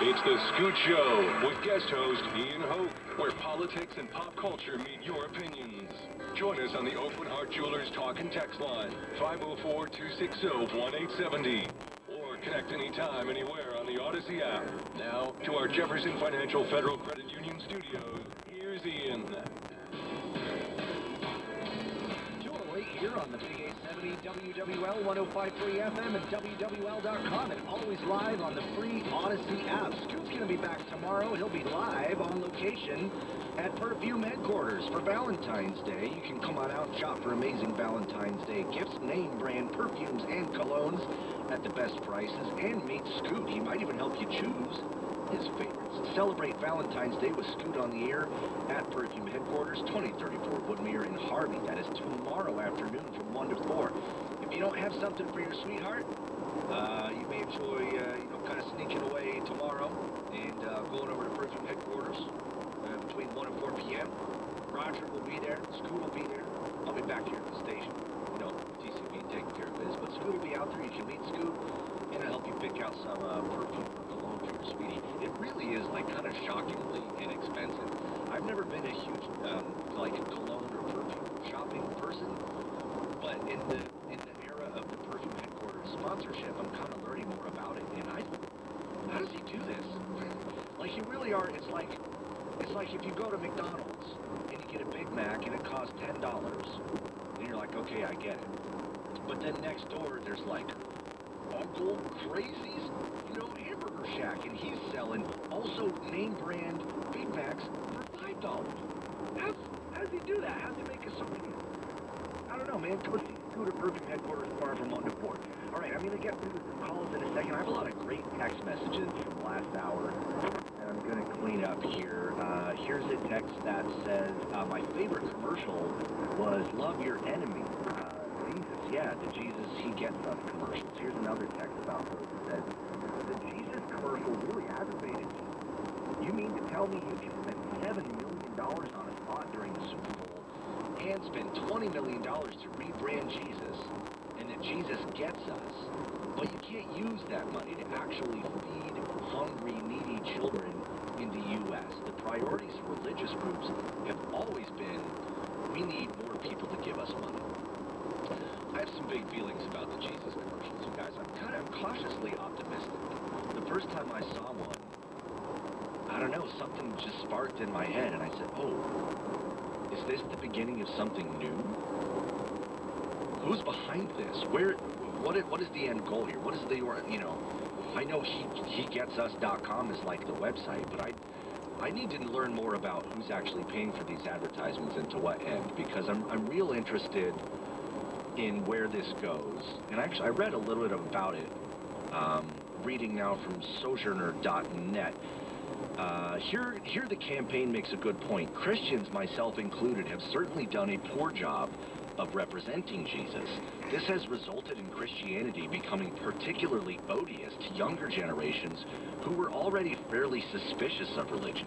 It's the Scoot Show with guest host Ian Hoke, where politics and pop culture meet your opinions. Join us on the Oakland Heart Jewelers Talk and Text line, 504-260-1870. Or connect anytime, anywhere on the Odyssey app. Now, to our Jefferson Financial Federal Credit Union studios, here's Ian. Here on the Big 870 WWL 105.3 FM and WWL.com, and always live on the free Odyssey app. Scoot's going to be back tomorrow. He'll be live on location at Perfume headquarters for Valentine's Day. You can come on out and shop for amazing Valentine's Day gifts, name brand perfumes and colognes at the best prices, and meet Scoot. He might even help you choose his favorites. Celebrate Valentine's Day with Scoot on the air at Perfume headquarters, 2034 Woodmere in Harvey. That is tomorrow afternoon from 1 to 4. If you don't have something for your sweetheart, you may enjoy, kind of sneaking away tomorrow and going over to Perfume headquarters between 1 and 4 p.m. Roger will be there. Scoot will be there. I'll be back here at the station. TCB taking care of business. But Scoot will be out there. You can meet Scoot, and I'll help you pick out some perfume or cologne for your sweetie. It really is kind of shockingly inexpensive. I've never been a huge cologne or perfume shopping person, but in the era of the Perfume headquarters sponsorship, I'm kind of learning more about it. And how does he do this? You really are. It's like if you go to McDonald's and you get a Big Mac and it costs $10, and you're like, okay, I get it. But then next door there's Uncle Crazy's, Hamburger Shack, and he's selling also name brand Big Macs for $5. How does he do that? How does he make it so many? I don't know, man. Go to Perfume headquarters tomorrow from 1 to 4. All right, I'm going to get through the calls in a second. I have a lot of great text messages from last hour, and I'm going to clean up here. Here's a text that says, my favorite commercial was Love Your Enemy. The Jesus He Gets Us commercials. Here's another text about those that says, the Jesus commercial really aggravated me. You mean to tell me you can spend $7 million on a spot during the Super Bowl and spend $20 million to rebrand Jesus, and that Jesus gets us, but you can't use that money to actually feed hungry, needy children in the U.S. The priorities for religious groups have always been, we need more people to give us money. I have some big feelings about the Jesus commercials, you guys. I'm cautiously optimistic. The first time I saw one, I don't know, something just sparked in my head, and I said, oh, is this the beginning of something new? Who's behind this? What is the end goal here? What is I know HeGetsUs.com is like the website, but I need to learn more about who's actually paying for these advertisements and to what end, because I'm real interested in where this goes. And actually, I read a little bit about it, reading now from Sojourner.net. Here the campaign makes a good point. Christians, myself included, have certainly done a poor job of representing Jesus. This has resulted in Christianity becoming particularly odious to younger generations who were already fairly suspicious of religion.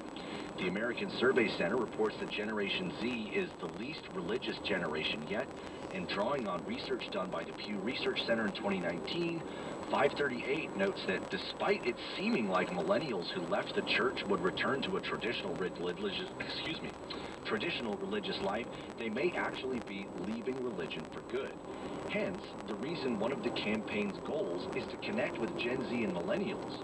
The American Survey Center reports that Generation Z is the least religious generation yet, and drawing on research done by the Pew Research Center in 2019, 538 notes that despite it seeming like millennials who left the church would return to a traditional religious life, they may actually be leaving religion for good. Hence, the reason one of the campaign's goals is to connect with Gen Z and millennials,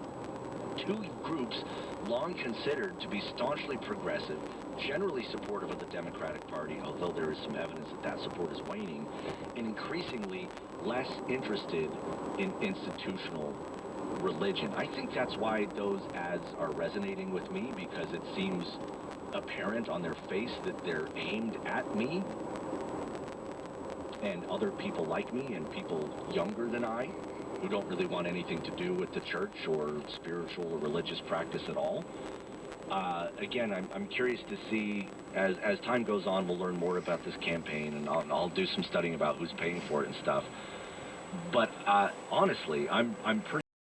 two groups long considered to be staunchly progressive, generally supportive of the Democratic Party, although there is some evidence that support is waning, and increasingly less interested in institutional religion. I think that's why those ads are resonating with me, because it seems apparent on their face that they're aimed at me and other people like me and people younger than I who don't really want anything to do with the church or spiritual or religious practice at all. Again, I'm curious to see, as time goes on, we'll learn more about this campaign, and I'll do some studying about who's paying for it and stuff. But honestly, I'm pretty